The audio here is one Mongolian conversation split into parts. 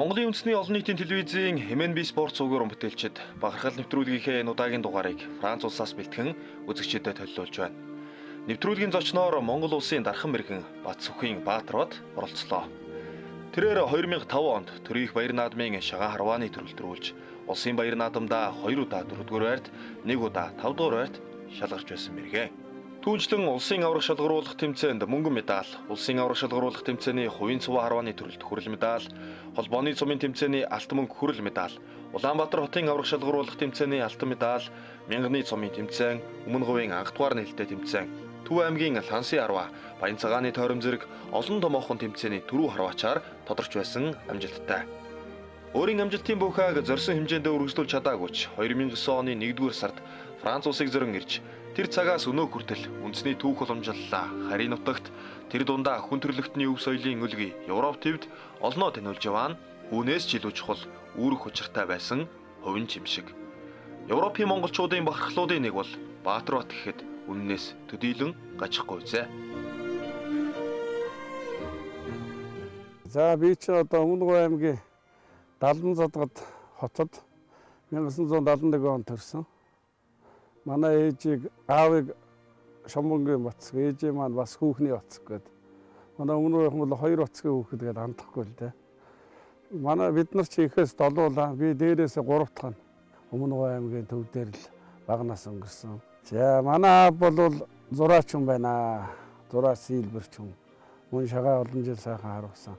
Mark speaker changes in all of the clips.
Speaker 1: Монголын үндэсний олон нийтийн телевизийн MNB спорт цугуурын бүтээлчид бахархал нэвтрүүлгийнхээ энэ удаагийн дугаарыг Франц улсаас бэлтгэн үзэгчдэд төлөвлөж байна. Нэвтрүүлгийн зочноор Монгол улсын дархан мэргэн Батсүхийн Баатар бат оролцлоо. Тэрээр 2005 онд Төрийн баяр наадмын шагаан харвааны төрөлдрүүлж улсын баяр наадамдаа 2 удаа 4-р байрт, 1 удаа 5-р байрт шалгарч байсан мэргэ. Түүнчлэн улсын аврах шалгаруулах тэмцээнд мөнгөн медаль, улсын аврах шалгаруулах тэмцээний хувийн цуваа харвааны төрөлд хүрэл медаль, холбооны цумын тэмцээний алтан мөнгө хүрэл медаль, Улаанбаатар хотын аврах шалгаруулах тэмцээний алтан медаль, мянганы цумын тэмцээн, Өмнө говийн анхдугаар нээлттэй тэмцээн, Төв аймгийн Лансын харва, Баян цагааны тойром зэрэг олон томоохон тэмцээний түрүү харваачаар тодорч байсан амжилттай. Өөрийн амжилтын буухайг зорьсон хэмжээндээ үргэлжлүүлж чадаагүй ч 2009 оны 1-р сард Франц улсыг зөрөн ирж тэр цагаас өнөө хүртэл үндэсний түүх уламжлалаа. Харийн нутагт тэр дундаа хүн төрөлхтний өв соёлын өлгий Европ төвд олноо таниулж яваа нь үүнээс ч илүү чухал үүрэг учиртай байсан хувин чимшиг. Европын монголчуудын бахархлуудын нэг бол Баатар бат гэхэд үннээс төдийлөн гажихгүй зэ.
Speaker 2: За би ч одоо Өмнө говь аймгийн Далдан задгад хотод 1971 онд төрсөн. Манай ээжийг аавыг Шомбонгийн Бацг, ээжээ маань бас хүүхний Бацг гээд. Манай өмнө говьхан бол 2 Бацгийн хүүхэд гээд андахгүй л дээ. Манай бид нар ч ихээс долуулаа. Би дээрээсээ 3 дахь нь Өмнө говь аймгийн төв дээр л багнаас өнгөрсөн. За манай аав бол зураач хүн байна. Зураа сийлбэрч хүн. Мөн шагаа олон жил сайхан харуулсан.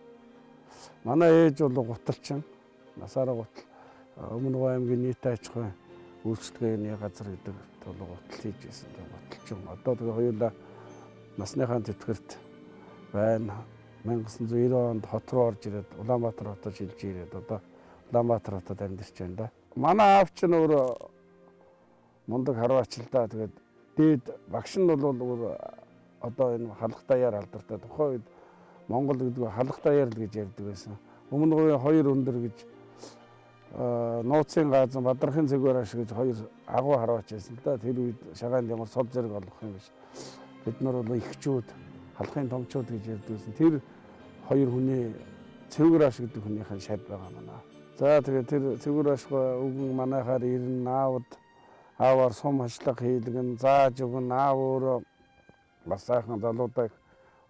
Speaker 2: Манай ээж бол гуталчин. Насаараа гутал. Өмнө говь аймгийн нийт аж ахуйн үйлчлэгээний газар гэдэг гутал хийж байсан. Гуталчин. Одоо тэгээ хоёулаа насныхаа тэтгэрт байна. 1990 онд хот руу орж ирээд Улаанбаатар хотод шилж ирээд одоо Улаанбаатар хотод амьдарч байна да. Манай аав ч нөр мундаг харваач л да. Тэгээд дээд багш нь бол одоо энэ халах даяар алдартай. Тухайн үед Монгол гэдэг халах даяар л гэж ярьдаг байсан. Өмнө говийн 2 өндөр гэж нууцын газан Бадрахын цэгвэр ашиг гэж 2 агуу харваач байсан л да. Тэр үед шагаанд ямар сод зэрэг олох юм биш. Бид нар бол ихчүүд, халахын томчууд гэж ярьдаг байсан. Тэр 2 хүний цэгвэр ашиг гэдэг хүнийхэн шад байгаа маа. За тэгээд тэр цэгвэр ашиг өгөн манайхаар ирэн аавар сум хашлах хийлгэн зааж өгөн аав өөрөө бас сайхан залуудаа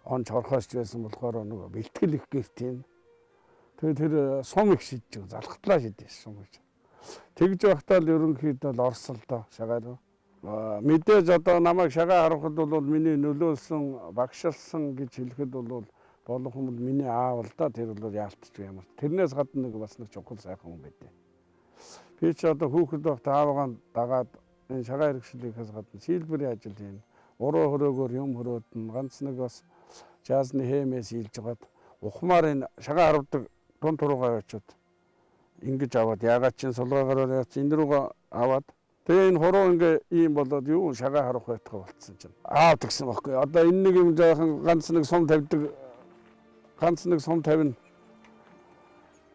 Speaker 2: онч хорхоосч байсан болохоор нөгөө бэлтгэл их гэртийн. Тэгээд тэр сум их шидэж залхтлаа шидэж сум гэж. Тэгж байхдаа л ерөнхийдөө л орсолдоо шагаа руу. Мэдээж одоо намайг шагаа харахад бол миний нөлөөлсөн багшилсан гэж хэлэхэд бол болох юм бол миний аав л да. Тэр бол яалтч ямар. Тэрнээс гадна нэг бас нэг чухал сайхан хүн байдэ. Би ч одоо хүүхэд байхдаа аавгаа дагаад энэ шагаа хэрэгшлийнхээс гадна сийлбэрийн ажил хийн. Уруу хөрөөгөөр юм хөрөөдөн ганц нэг бас жазны хэмээс илж гаад ухмаар энэ шагаа харавдаг тун туруугаа очиод ингэж аваад ягаад чин сулгаагаар яц энэ рүүгээ аваад тэгээ энэ хуруу ингээ ийм болоод юу шагаа харах байтгаа болцсон чинь аав тэгсэн байхгүй. Одоо энэ нэг юм жоохон ганц нэг сум тавьдаг ганц нэг сум тавина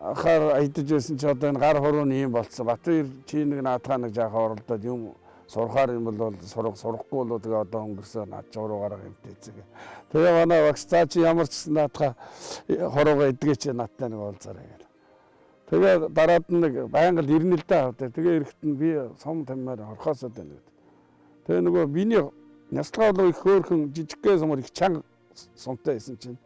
Speaker 2: ахаар айдаж байсан чи одоо энэ гар хуруу нь ийм болцсон. Батбаяр чи нэг наатаа нэг жаахан оролдоод юм сурахаар юм бол сурахгүй бол тэгээ одоо өнгөрсөн над журуугаараа хэмтээцэг. Тэгээ манай багш цаа чи ямар ч гэсэн наатаа хороогаа эдгээч надтай нэг уулзаарай гэх. Тэгээ дараад нэг байнга л ирнэ л да. Тэгээ эрэхт нь би сум таммаар орхосоод байна гэдэг. Тэгээ нөгөө биний няслага бол их хөөрхөн жижигхэн сумар их чанга сумтай байсан чинь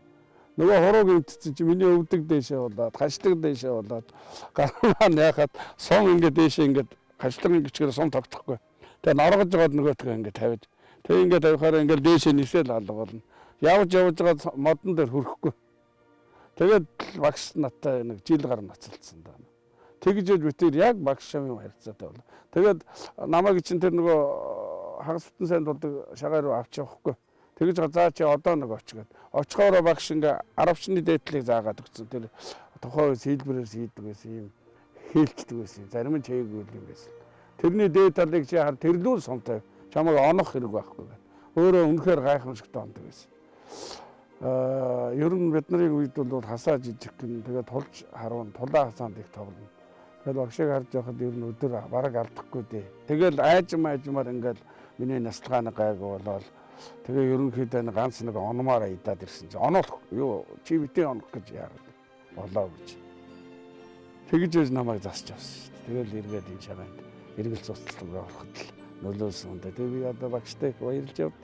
Speaker 2: нөгөө хороо гэмтсэн чинь миний өвдөг дэшээ болоод хашлаг дэшээ болоод гармаа яхад сум ингээд дэшээ ингээд хашлаг ингэчгээр сум тогтохгүй. Тэгээ норгож байгаад нөгөөтгөө ингээд тавиад. Тэгээ ингээд тавихаараа ингээд дээшээ нисэл алга болно. Явж байгаа модон дээр хүрэхгүй. Тэгээд багш надтай нэг жил гар нацалцсан даа. Тэгж бид тэр яг багш шамын харьцаатай болоо. Тэгээд намайг чинь тэр нөгөө хагас бүтэн сайнд болдог шагаа руу авч явахгүй. Тэгж заа чи одоо нэг очгээд. Очихоороо багш ингээ 10 чны дээдлийг заагаад өгсөн. Тэр тухайн сийлбэрээр хийдэг байсан юм хэлцдэг байсан. Зарим нь чийгүүл юм байсан. Тэрний дээд талыг чи хар тэрлүүр сумтай чамайг онох хэрэг байхгүй байна. Өөрөө үнэхээр гайхамшигтай ондог байсан. Ер нь бидний үед бол хасаа жижиг гэн тэгээд тулж харуун тулаа хасаанд их тоглоно. Тэгээд багшийг харж байхад ер нь өдөр бараг алдахгүй дээ. Тэгэл айжмаар ингээл миний наслгааны гайгүй болоод тэгээ ерөнхийдөө ганц нэг онмоор идаад ирсэн чи онох юу чи битээ онох гэж яарад болоо гэж. Тэгж байж намайг засч авсан шүү дээ. Тэгэл эргээд энэ шаганд эргэл цуцлага ороход л нөлөөлсөн юм да. Тэгээ би одоо багштай их баярлж явд.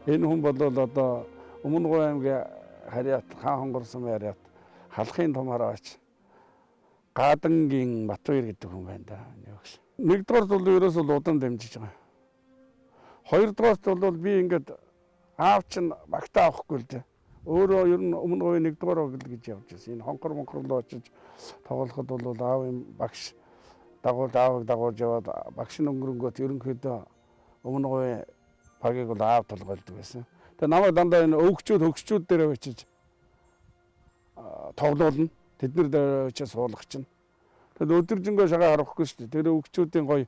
Speaker 2: Энэ хүн бол одоо Өмнөговь аймгийн Харьяат хаан хонгорсон Харьяат халахын томоор очиж Гадангийн Батбаяр гэдэг хүн байна да. Нэгдүгээр бол ерөөсөө удам дамжиж байгаа. Хоёрдугаарт бол би ингээд аав чинь багтаа авахгүй л дээ. Өөрөө ер нь Өмнөговь нэгдүгээр огл гэж явж байсан. Энэ хонхор руу очиж тоглоход бол аавын багш аавыг дагуулж яваад багш нь өнгөрөнгөт ерөнхийдөө Өмнөговь багийг бол аав толгойлдог байсан. Тэгээ намайг дандаа энэ хөгчүүд дээр очиж тоглуулна. Тэд нар дээр очиж суулгах чинь. Тэгээд өдөржингөө шагаа харахгүй шүү дээ. Тэр хөгчүүдийн гоё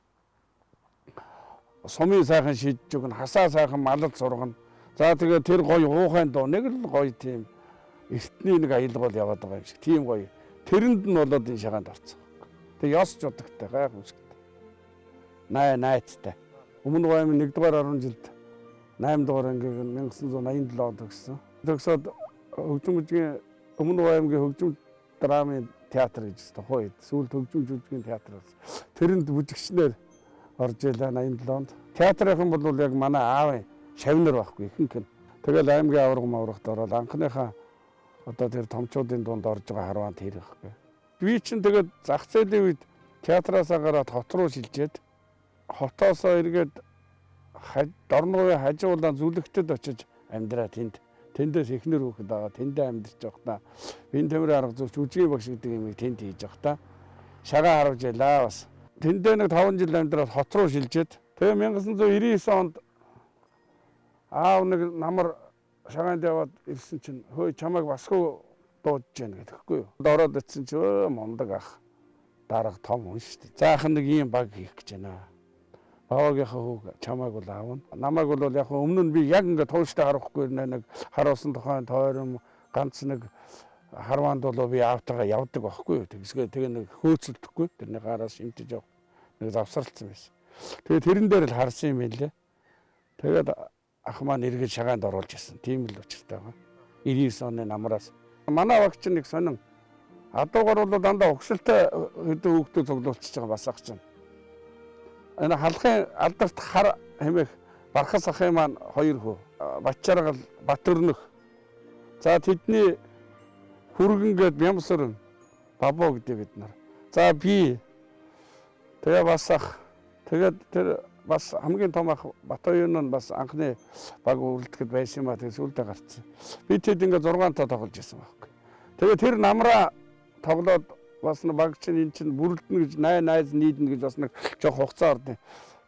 Speaker 2: сумын сайхан шийдэж өгнө, хасаа сайхан малд сургана. За тэгээ тэр гоё уухайн доо нэг л гоё тийм эртний нэг аялал яваад байгаа юм шиг. Тийм гоё. Тэрэнд нь болоод энэ шагаанд орцсон. Тэгээ ёс жудагтай гайхамшигтай. Найцтай. Өмнөговь аймгийн 1-р 10 жилд 8-р ангийг 1987 онд төгссөн. Төгсөөд хөгжим бүжгийн Өмнөговь аймгийн хөгжим драмын театр гэж тохоо сүүлд хөгжим жүжигчгийн театр болсон. Тэрэнд бүжигчнэр орж илаа 87 онд. Театрын бол яг манай аавын шавнар байхгүй ихэнх нь. Тэгэл аймгийн аврагт ороод анхныхаа одоо тэр томчуудын дунд орж байгаа харваанд тэр байхгүй. Би чинь тэгээд зах зээлийн үед театраасаа гараад хот руу шилжээд хотоосоо эргээд Дорноговын хажуулаа зүлэгтэд очиж амьдраа тэндээс эхнэр хүүхэд байгаа тэндээ амьдарч явахдаа бин тэмрийн арга зүйч үжгийн багш гэдэг юмыг тэнд хийж явахдаа шагаа харуулж ялаа бас тэндээ нэг 5 жил амьдраад хот руу шилжээд тэгээ 1999 онд аав нэг намар шагаанд яваад ирсэн чинь хөөе чамайг басгүй дуудаж байна гэхгүй юу. Ороод ицсэн чи мундаг ах дарга том хүн шүү дээ. Заахан нэг ийм баг хийх гэж байна. Баваагийнхаа хүүг чамайг бол аавна. Намайг бол яг өмнө нь би яг ингээд тууштай харахгүй нэг харуулсан тухайн тойрон ганц нэг харваанд бол би аавтайгаа явдаг байхгүй юу. Тэгээ нэг хөөцөлдөхгүй тэрний гараас шимтэж явах нэг завсарлцсан байсан. Тэгээ тэрэн дээр л харсан юм байлээ. Тэгээд ах маань эргэж шагаанд оруулж ирсэн. Тийм л учиртай байгаа. 99 оны намраас. Манай багч нэг сонин адуугаар бол дандаа угшилтай хэдэн хүүхдүүд цуглуулчихж байгаа бас ах чинь. Энэ халахын алдарт хар хэмээх Бархас ахын маань 2 хүү. Батчаргал, Батөрнөх. За тэдний хүргэн гээд Бямсөрн, Бабоо гэдэг бид нар. За би тэгээ бас ах. Тэгээд тэр бас хамгийн том ах Батоён нь бас анхны баг үргэлдэхэд байсан юм а. Тэгээ сүулдэ гарцсан. Би тэд ингээ 6 тоо тоглож байсан байхгүй. Тэгээ тэр намраа тоглоод бас нэг баг чинь эн чинь бүрэлдэнэ гэж найз нийднэ гэж бас нэг жоох хугацаа ордын.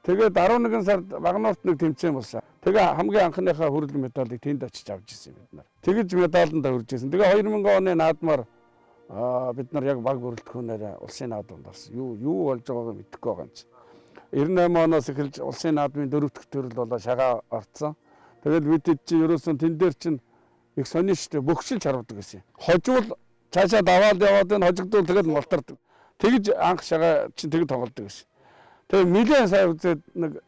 Speaker 2: Тэгээд 11 сард Багнуурт нэг тэмцээн болсон. Тэгээ хамгийн анхныхаа хүрэл медалыг тэнд очиж авч ирсэн бид нар. Тэгэж медаланд хүрж ирсэн. Тэгээ 2000 оны наадмаар бид нар яг баг бүрэлдэхүүнээр улсын наадамд орсон. Юу болж байгааг мэдэхгүй байгаа юм чи. 98 оноос эхэлж улсын наадмын 4 дахь төрөл болоо шагаа орцсон. Тэгээд бид чинь ерөөсөн тэн дээр чинь их сонин штэ бөхшил чарвдаг гэсэн. Хожвол цаашаа даваад яваад энэ хожигдвол тэгээд мултардаг. Тэгж анх шагаа чинь тэг тоглодог гэсэн. Тэгээ нэлээд сайн үзээд нэг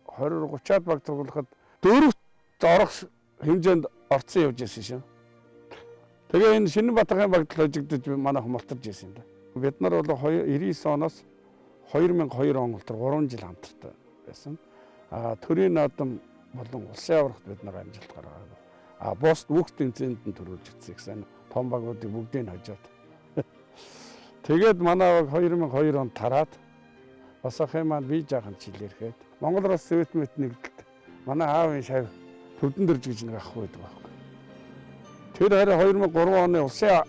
Speaker 2: 20-30-аад баг тоглоход 4-т орох хэмжээнд орцсон явж байсан шин. Тэгээ энэ Шинэнбаатарын багт хожигдож манай хумалтарж байсан юм да. Бид нар бол 99 оноос 2002 он болтор 3 жил хамтартай байсан. Төрийн наадам болон улсын аврагт бид нар амжилт гаргаад. Бус бүх тэмцээнд нь төрүүлж өгсөн гэсэн том багуудыг бүгдийг хожоод. Тэгээд манай баг 2002 онд тараад бас ахын маань бие жаахан чилэрхэд Монгол Улс Советмэт нэгдэлт манай аавын шав төвдөн дэрж гэж нэг ах байдаг байхгүй. Тэр харин 2003 оны улсын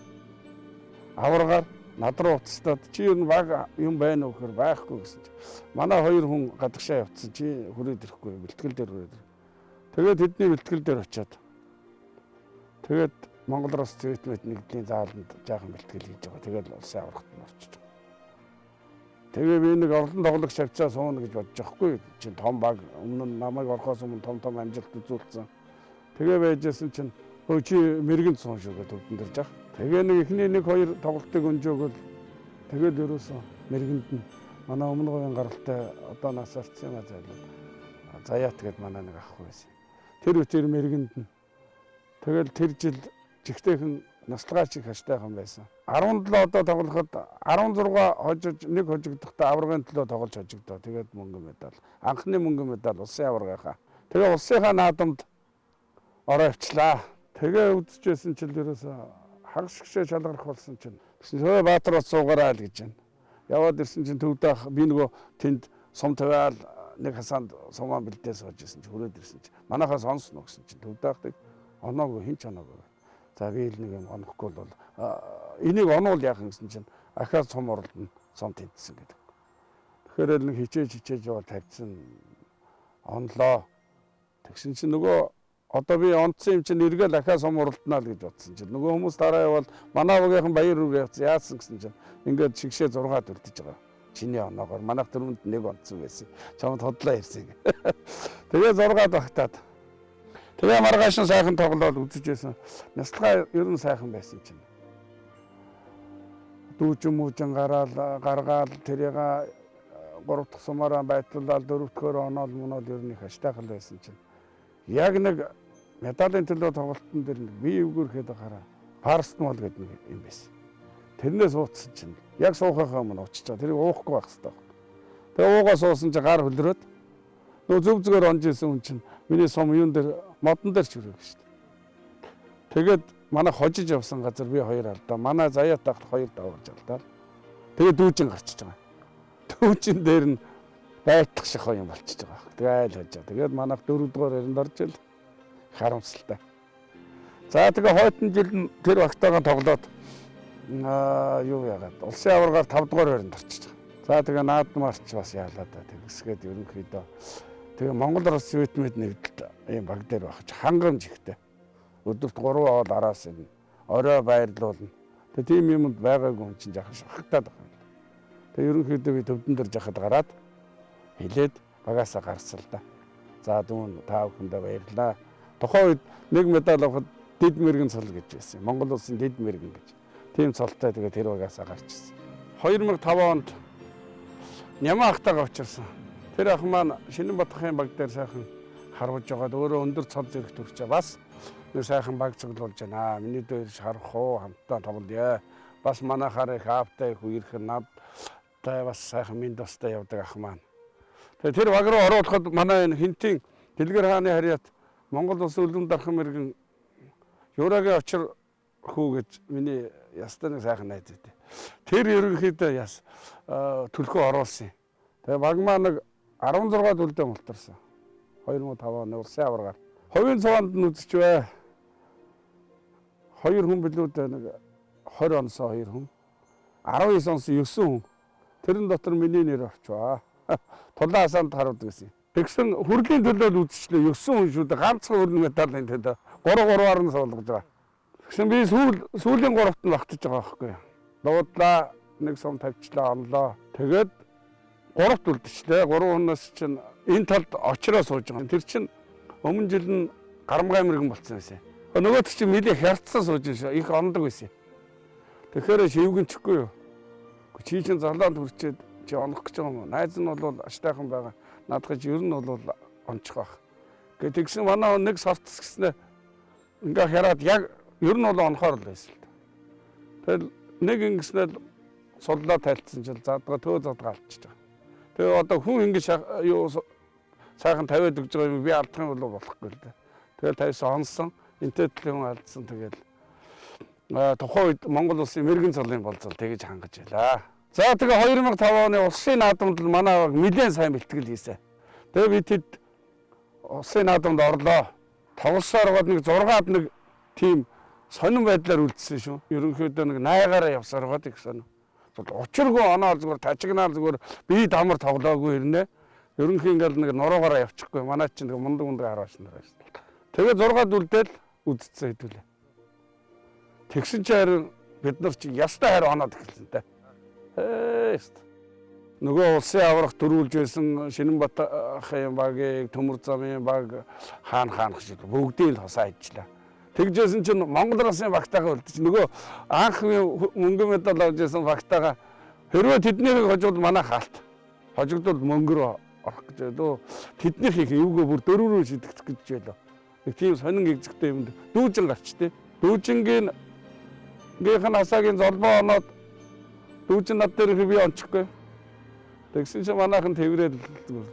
Speaker 2: аваргаар над руу уцтаад чи юу баг юм байна уу гэхээр байхгүй гэсэн чи манай 2 хүн гадагшаа явцсан чи хүрээд ирэхгүй бэлтгэл дээр хүрээд. Тэгээд тэдний бэлтгэл дээр очиод тэгээд Монгол Улс Советмэт нэгдлийн зааланд жаахан бэлтгэл хийж байгаа. Тэгээд улсын аврагт нь орчиж байгаа. Тэгээ би нэг орлон тоглох шавцаа сууна гэж бодож байхгүй. Чин том баг өмнө нь намайг орохоос өмнө том амжилт үзүүлсэн. Тэгээ байжсэн чинь хөө чи мэрэгэн суун шүү гэдэг төвдөн дэрж ах. Тэгээ нэг эхний 1-2 тоглолтыг өнжөөгөл тэгээд ерөөсөн мэргэнд нь манай Өмнөговын гаралтай одоо нас орцсон юм зайлуу. Заяат гээд манай нэг ах байсан. Тэр үтэр мэргэнд нь тэгэл тэр жил жигтэйхэн Наслгаач их хаштай байсан. 17 одоо тоглоход 16 хожиж нэг хожигдохдоо аваргын төлөө тоглож хожигдоо. Тэгээд мөнгө медаль. Анхны мөнгө медаль улсын аваргынхаа. Тэгээ улсынхаа наадамд ороо явчлаа. Тэгээ үдчихсэн чинь ерөөсөө хагас гişээ шалгарах болсон чинь. Тэгсэн Баатар ус суугаарай л гэж байна. Яваад ирсэн чинь төвдөө би нөгөө тэнд сум тавиал нэг хасаанд сумаа бэлдээс сууж ирсэн чинь хүрээд ирсэн чинь манайхаа сонсно гэсэн чинь төвдөөхтэй оноогүй хин ч оноогүй. За би л нэг юм онохгүй бол энийг онуул яах юм гэсэн чинь ахаад сум орлон сон тэнцсэн гэдэг. Тэгэхээр л нэг хичээж яваад тавьчихсан онлоо. Тэгсэн чинь нөгөө одоо би онцсон юм чинь эргээл ахаа сум уралднаа л гэж бодсон чинь нөгөө хүмүүс дараа явал манай багийнхан баяр руу явцсан яасан гэсэн чинь ингээд шигшээ 6 үлдэж байгаа. Чиний оноогоор манайх дөрөвд нэг онцсон байсан. Чамд хотлоо ирсэн. Тэгээ 6 багтаад. Тэгээ маргааш нь сайхан тоглоод үзчихсэн. Наслгаа ер нь сайхан байсан чинь. Дүүжин гаргаал тэрийг 3 дахь сумаараа байтлуулаад 4 дахь оноол мөнөөл ер нь хаштайхан байсан чинь. Яг нэг медалийн төлөө тоглолтын дээр бие өвгөрхэд гараа парстмол гэдэг нэг юм байсан. Тэрнээс ууцсан чинь яг суухахаа өмнө уучиж байгаа. Тэрийг уухгүй байх хэрэгтэй. Тэгээ уугаа суусан чинь гар хөлрөөд нөө зөв зүгээр онж исэн хүн чинь миний сум юун дээр модон дээр ч хүрээв шүү дээ. Тэгээд манай хожиж явсан газар би 2 алдаа. Манай заяат тахт 2 даварж алдаа. Тэгээд дүүжин гарчиж байгаа. Дүүжин дээр нь байтлах шиг юм болчихж байгаа. Тэгээ айл хожоо. Тэгээд манайх 4 дугаар эрэнд орж ил харамсалтай. За тэгээ хойтон жил нь тэр багтаагаа тоглоод юу яагаад улсын аваргаар 5 дугаар байранд орчиж байгаа. За тэгээ наадмаарч бас яалаа да. Тэгсгээд ерөнхийдөө тэгээ Монгол Рус Вьетнамд нэгдэлт ийм баг дээр багч хангамж ихтэй. Өдөрт 3 аваад араас нь орой байрлуулна. Тэгээ тийм юмд байгаагүй юм чинь жахаш хагтаад байгаа юм. Тэгээ ерөнхийдөө би төвдөн дээр жахад гараад хилээд багаасаа гарсан л да. За дүүн та бүхэндээ баярлалаа. Тухайн үед нэг медаль авахд дэд мэрэгэн цол гэж байсан. Монгол улсын дэд мэрэгэн гэж. Тийм цолтой тэгээ тэр багаасаа гарчсан. 2005 онд Нямаа ахтайгаа очирсан. Тэр ах маань Шинэнбатхын баг дээр сайхан харваж байгаад өөрөө өндөр цол зэрэг төрчээ. Бас нэг сайхан баг цуглуулж байна. Миний дээр харах уу хамтдаа тоглоё. Бас манайхаар их аавтай их үерхэн надтай бас сайхан минь достой явдаг ах маань. Тэгээ тэр баг руу оруулахад манай энэ хинтийн Дэлгэр хааны харьяат Монгол улсын үлгэн дархан мэрэгэн Юурагийн очир хүү гэж миний ястаа нэг сайхан найз үү. Тэр ерөнхийдөө яс төлхөө оруулсан. Тэгээ баг маа нэг 16 төлдөө мултарсан. 2005 оны улсын аваргаар. Хувийн цуванд нь үзчихвэ. 2 хүн билүүд нэг 20 онсоо 2 хүн. 19 онс 9 хүн. Тэрэн дотор миний нэр орчваа. Тулаан хасаанд харууд гэсэн. Тэгсэн хүрлийн төлөө үзчихлээ 9 хүн шүү дээ. Ганцхан хөрн медалийн төлөө 3-3-аар нь суулгаж байгаа. Тэгсэн би сүүлийн 3-т нь багтаж байгаа байхгүй. Дуудлаа нэг сум тавьчлаа онлоо. Тэгээд 3-т үлдчихлээ. 3 хүнээс чинь энэ талд очроо сууж байгаа. Тэр чинь өмнө жил нь Гарамгай мэрэгэн болцсон байсан. Нөгөөд чинь нэлээ хярцсан сууж шүү. Их ондог байсан. Тэгэхээр шивгэнчихгүй юу. Чи чинь залаанд хүрчээд чи онох гэж байгаа юм. Найз нь бол аштайхан байгаа. Наадах чи ер нь бол онцох байх. Гэхдээ тэгсэн манай нэг сартс гэснээр ингээ хараад яг ер нь бол онохоор л байсан л. Тэгэл нэг ингэснээр суллаа тайлцсан чил заадгаа төө задгаа алдчихж байгаа. Тэгээ одоо хүн ингэж юу сайхан тавиад өгж байгаа юм би алдах юм бол болохгүй л дээ. Тэгэл тавьсан онсон, энтэтэл хүн алдсан тэгэл тухайн үед Монгол улсын мэрэгэн цолын болцол тэгэж хангаж байлаа. За тэгээ 2005 оны улсын наадамд манай нэлээд сайн бэлтгэл хийсэн. Тэгээ би тэд улсын наадамд орлоо. Тоглосоор гоод нэг 6-ад нэг тийм сонин байдлаар үлдсэн шүү. Ерөнхийдөө нэг найгаараа явсаар гоод их сонин. Учиргүй оноо зүгээр тажигнаар зүгээр би дамар тоглоогүй ирнэ. Ерөнхийн ингээл нэг нуруугаараа явчихгүй. Манай чинь нэг мундаг харааш нар байсан. Тэгээ 6-ад үлдээл үдцсэн хэдүүлээ. Тэгсэн чи харин бид нар чи ястай хайр оноод эхэлсэн те. Нөгөө улсын аврах дөрүүлж байсан Шинэнбатхын багийг Төмөр замын баг хаанах шиг бүгдийг л хосаа хийжлээ. Тэгжсэн чинь Монгол Улсын багтаага үлдчих. Нөгөө анх мөнгө медаль авч байсан багтаага хэрвээ тэднийг хожууд манай хаалт. Хожигдвол мөнгө рүү орох гэж байлоо. Тэднийх их эвгүй бүр дөрөв рүү шидэгдэх гэж байлоо. Нэг тийм сонин гэгзэгтэй юмд дүүжин гарч тий. Дүүжингийн Гийнхэн хасаагийн золбоо оноод дүүжин над дээр би ончихгүй. Тэгсэн чинь манайхан тэрвэрэл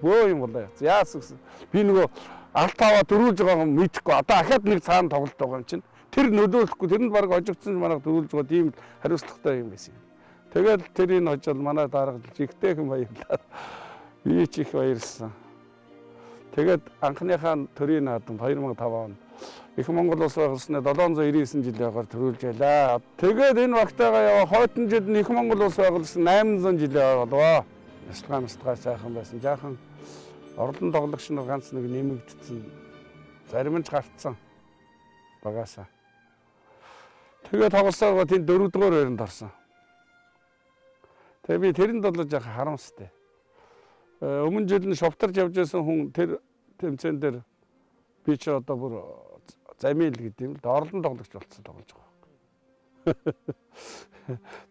Speaker 2: бөө юм болоо. Яасан гэсэн. Би нөгөө алт аваа дөрүүлж байгаа юм мэдэхгүй. Одоо ахаад нэг цаана тоглолт байгаа юм чинь. Тэр нөлөөлөхгүй тэрэнд баг ожигдсон манайх дөрүүлж байгаа тийм хариуцлагатай юм байсан. Тэгэл тэрийг очоод манай даргалж ихтэй хэм баярлаа. Би ч их баярлсан. Тэгээд анхныхаа төрийн наадамд 2005 онд Их Монгол улс байгуулснаа 799 жилийн агаар төрүүлж байлаа. Тэгээд энэ багтаага яваа хойтон жид Их Монгол улс байгуулсан 800 жилийн болов. Ястгаа сайхан байсан. Жаахан орлон тоглогч нар ганц нэг нэмэгдсэн. Зарим нь ч гарцсан. Багаасаа. Тэгээд тоглосоор тэнд 4-р байранд орсон. Тэгээд би тэрэнд бол жаахан харамстай. Өмнө жил нь шовтарч явж байсан хүн тэр тэмцээн дээр би ч одоо бүр замил гэдэг юм л орлон тоглогч болцсон тоглож байгаа.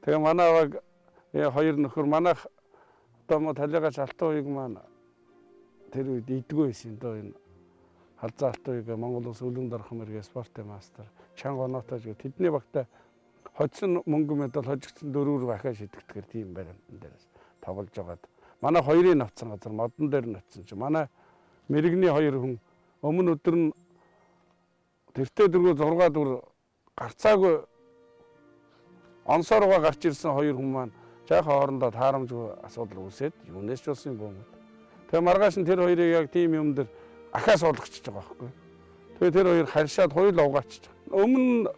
Speaker 2: Тэгээ манай баг хоёр нөхөр манайх одоо мо талигач алтан уяг маань тэр үед идэггүй байсан доо энэ халзаа алтан уяг Монгол улс өлөнд орох мэргээ спортын мастер чанга оноотой тэдний багтаа хоцсон мөнгө медаль хожигдсон 4 бахаа шидэгдэхэр тийм баримтан дээрээс тоглож байгаад манай хоёрын навцсан газар модон дээр навцсан чи манай мэрэгний хоёр хүн өмнө өдөр нь тэртээ дөрөв 6 дүр гарцаагүй онсоор гарч ирсэн хоёр хүн маань жаахан хоорондоо таарамжгүй асуудал үүсээд юунээс ч болсон юм боо. Тэгээ маргааш нь тэр хоёрыг яг тийм юм дээр ахаа суулгачихж байгаа байхгүй. Тэгээ тэр хоёр харьшаад хоёул угаачиж байгаа. Өмнө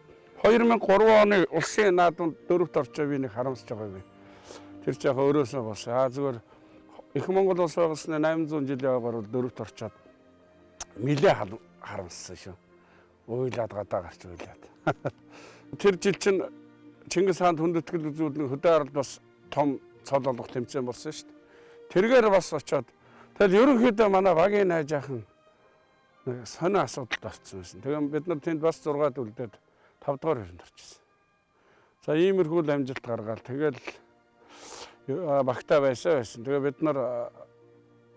Speaker 2: 2003 оны улсын наадамд 4-т орчоо би нэг харамсаж байгаа юм. Тэр ч яг өөрөөсөө бас зүгээр Их Монгол улс байгуулсны 800 жилийн агаар бол 4-т орчоод нилээ харамссан шүү. Уйлаад гадаа гарч уйлаад. Тэр жил чинь Чингис хаанд хүндэтгэл үзүүлэн хөдөө арал бас том цол олох тэмцээн болсон шүү дээ. Тэргээр бас очоод тэгэл ерөнхийдөө манай багийн найз ахын нэг сонио асуудалд орсон байсан. Тэгээ бид нар тэнд бас 6 дүлдээд 5 дугаар байранд орчихсон. За иймэрхүү амжилт гаргаад тэгэл багтаа байсан. Тэгээ бид нар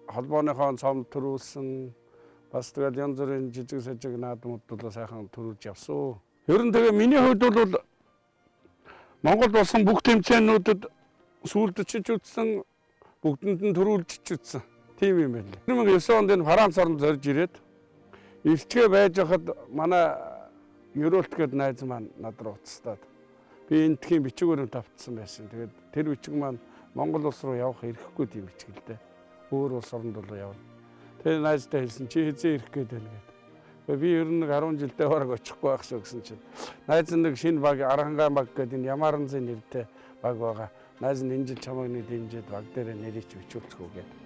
Speaker 2: холбооныхоо цомд төрүүлсэн бас тэгэл янз бүрийн жижиг сажиг наадмууд сайхан төрүүлж явсан. Ер нь тэгээ миний хувьд бол Монгол болсон бүх тэмцээнүүдэд сүлдчиж үтсэн бүгдэнд нь төрүүлж үтсэн. Тийм юм байна. 2009 онд энэ Франц орнд зорж ирээд эртгээ байж хахад манай Ерөөлт гээд найз маань над руу уцстаад би энтхийн бичгээр тавьчихсан байсан. Тэгээд тэр бичиг маань Монгол улс руу явах эрхгүй тийм бичиг л дээ. Өөр улс оронд бол явна. Тэгээд найзтай хэлсэн чи хэзээ ирэх гээд байна гэдэг. Би ер нь 10 жилдээ бараг очихгүй байх шүү гэсэн чинь найз нэг шинэ баг Арангаан баг гэдэг энэ Ямаранзын нэртэй баг байгаа. Найз нь энэ жил чамайг нэг дэмжиж баг дээр нэрийч бичүүлчих үү гэдэг.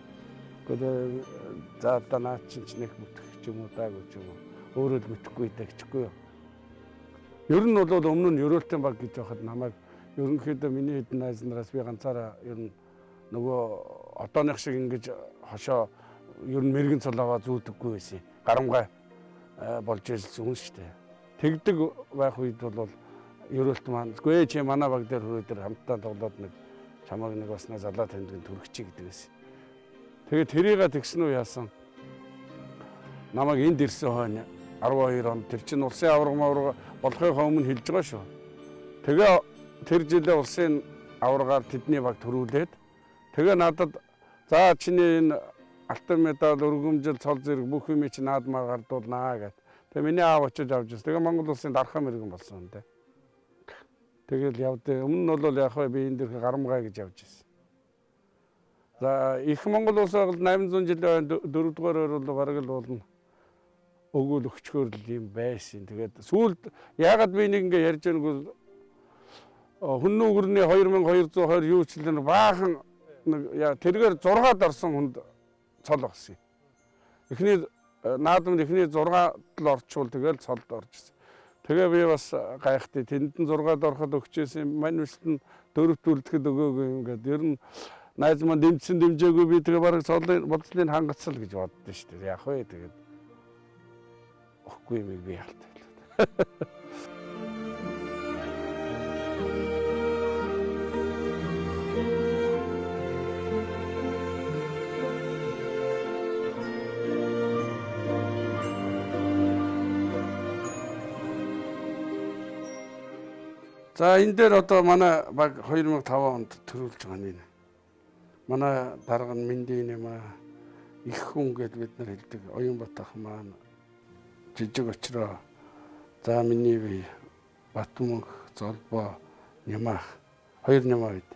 Speaker 2: Гэхдээ за одоо наа чинь нэг бүтэх ч юм уу даагүй ч юм уу өөрөө л бүтэхгүй дэгчгүй. Ер нь бол өмнө нь Ерөөлтийн баг гэж байхад намайг ерөнхийдөө миний хэдэн найз нараас би ганцаараа ер нь нөгөө одооных шиг ингэж хошоо ер нь мэрэгэн цол аваа зүүдэггүй байсан. Гарамгай болж ирсэн хүн шүү дээ. Тэгдэг байх үед бол Ерөөлт маань үгүй чи манай баг дээр хөрөө дээр хамтдаа тоглоод нэг чамайг нэг басна залаа тэмдгэн төрөгчий гэдэг байсан. Тэгээд тэрийг тэгсэн үү яасан. Намайг энд ирсэн хойно 12 онд тэр чинь улсын аварга болохын өмнө хэлж байгаа шүү. Тэгээ тэр жилээ улсын аваргаар тэдний баг төрүүлээд тэгээ надад за чиний энэ алтан медаль өргөмжил цол зэрэг бүх юм чи наадмаар гардуулнаа гэд. Тэгээ миний аав очиж авч ирсэн. Тэгээ Монгол улсын дархан мэрэгэн болсон юм дээ. Тэгэл явдээ. Өмнө нь бол яг би энэ дэрх гарамгай гэж явж ирсэн. За Их Монгол улс байгуулалт 800 жилийн 4-р ойр бол бараг л болно. Өгөөл өгчгөр л юм байсан. Тэгээд сүүлд яагаад би нэг ингэ ярьж байгааг хүн нүгэрний 2220 юу ч л баахан тэргээр 6-д орсон хүнд цол болсон. Эхний наадамд эхний 6-д л орчвол тэгэл цолд орж ирсэн. Тэгээ би бас гайхтыг тэнд нь 6-д ороход өгчээсэн мань үст нь 4-т үлдэхэд өгөөгүй юм гэдэг. Ер нь найз маань дэмжсэн дэмжээгүй би тэгээ бараг цолын бодлын хангацсал гэж боддоо шүү дээ. Яг вэ тэгээд өгөхгүй юм би ялтай. За энэ дээр одоо манай баг 2005 онд төрүүлж байгаа нь. Манай дарга нь Мэндийн юм их хүн гэж бид нар хэлдэг. Оюнбат ах маань жижиг очроо за миний бие Батмөнх Золбоо Нямах 2 нямаа байд.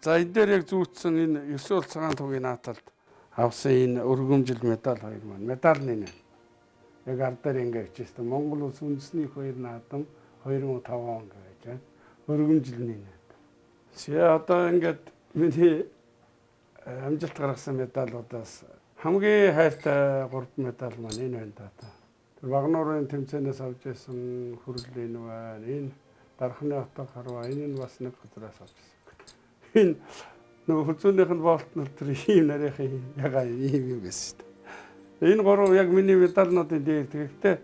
Speaker 2: За энэ дээр яг зүүцсэн энэ 9 улс цагаан тугийн нааталд авсан энэ өргөмжил медаль 2 маань медаль нэ. Яг ардаар ингэ хичээсэн Монгол улс үндэсний 2 наадам 2005 он гэж байна. Өргөмжил нэ. Сая одоо ингээд миний амжилт гаргасан медалуудаас хамгийн хайртай 3 медаль маань энэ байна да. Тэр Багнуурын тэмцээнээс авч байсан хүрээлэн байна. Энэ Дархны отоо харва энэ нь бас нэг газраас авч байсан. Энэ нөгөө хүзүүнийх нь болтнол тэр ийм нарийнхан ягаа ийм юм байсан шүү дээ. Энэ 3 яг миний медальнуудын дээр тэгэхдээ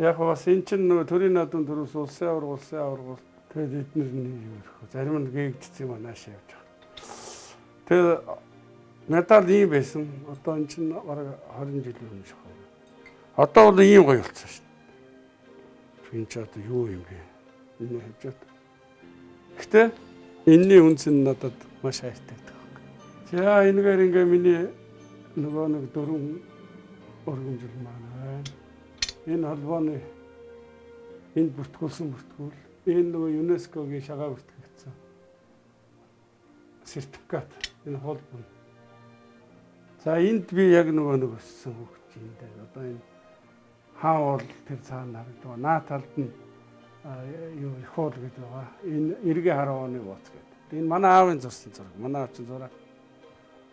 Speaker 2: яг бас эн чинь нөгөө төрийн наадмын төрөөс улсын аварга тэгээд эднэр нь юу гэх вэ? Зарим нь гээгдсэн юм аашаа явж байгаа. Тэгээд медаль ийм байсан. Одоо эн чинь бараг 20 жилийн өмнө шүү. Одоо бол ийм гоё болсон шүү дээ. Энэ ч одоо юу юм бэ? Энэ хэмжээд. Гэхдээ энэний үнц нь надад маш хайртай байдаг. За энэгээр ингээ миний нөгөө нэг 4 өргөмжил маань байна. Энэ холбооны энэ бүртгүүлсэн бүртгүүл энэ нөгөө ЮНЕСКОгийн шагаа бүртгэгдсэн сертификат энэ холбоо. За энд би яг нөгөө нэг өссөн хөгж юм дээр одоо энэ хаан бол тэр цаана харагдав. Нааталд нь юу их уул гэдэг байгаа. Энэ эргээ харууны бууц гэдэг. Энэ манай аавын зурсан зураг. Манай аав чинь зураг.